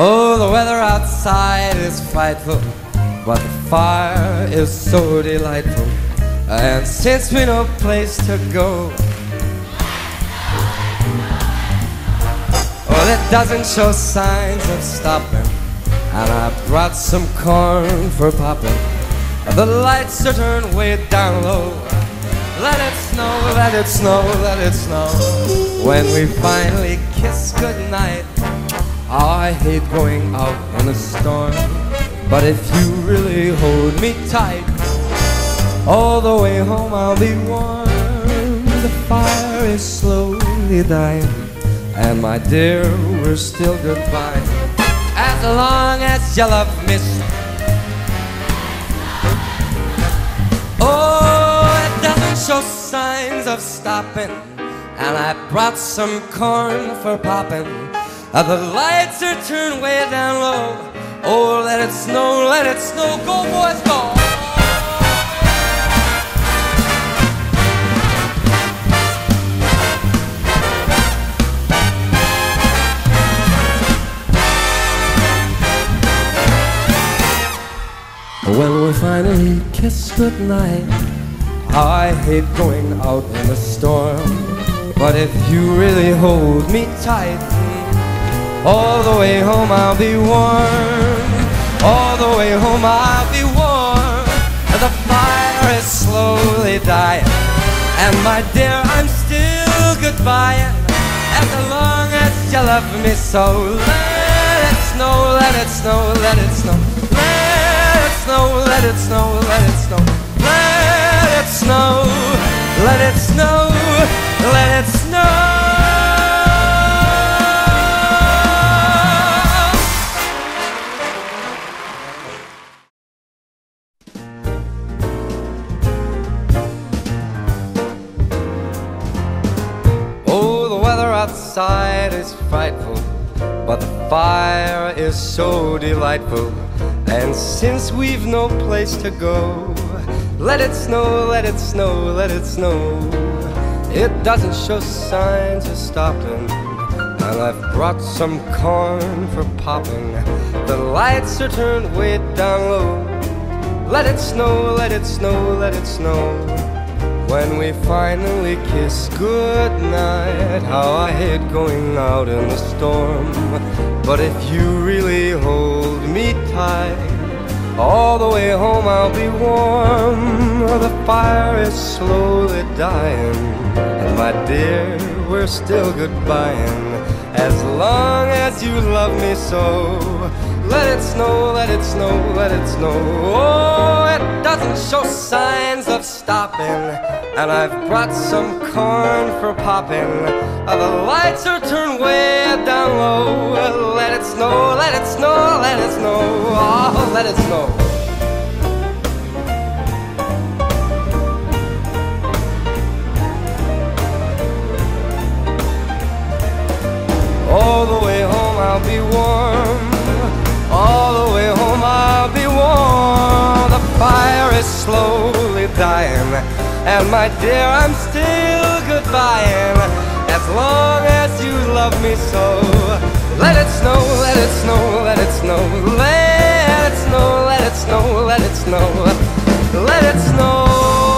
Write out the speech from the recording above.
Oh, the weather outside is frightful, but the fire is so delightful. And since we no place to go, well, it doesn't show signs of stopping. And I brought some corn for popping. The lights are turned way down low. Let it snow, let it snow, let it snow. When we finally kiss goodnight, oh, I hate going out in a storm. But if you really hold me tight, all the way home I'll be warm. The fire is slowly dying, and my dear, we're still goodbye. As long as you love me. Oh, it doesn't show signs of stopping. And I brought some corn for popping. The lights are turned way down low. Oh, let it snow, go boys, go. When we finally kiss goodnight, I hate going out in a storm. But if you really hold me tight, all the way home I'll be warm. All the way home I'll be warm. The fire is slowly dying, and my dear, I'm still goodbying. As long as you love me so, let it snow, let it snow, let it snow. Let it snow, let it snow, let it snow, let it snow, let it snow. Oh, the weather outside is frightful, but the fire is so delightful. And since we've no place to go, let it snow, let it snow, let it snow. It doesn't show signs of stopping. And I've brought some corn for popping. The lights are turned way down low. Let it snow, let it snow, let it snow. When we finally kiss goodnight, how I hate going out in the storm. But if you really hold me tight, all the way home I'll be warm. The fire is slowly dying, and my dear, we're still goodbying. As long as you love me so, let it snow, let it snow, let it snow. Oh, it doesn't show signs of stopping. And I've brought some corn for popping. The lights are turned way down low. Let it snow, let it snow, let it snow. Oh, let it snow. All the way home I'll be warm. All the way home I'll be warm. The fire is slowly dying, and my dear, I'm still goodbying. As long as you love me so, let it snow, let it snow, let it snow. Let it snow, let it snow, let it snow. Let it snow.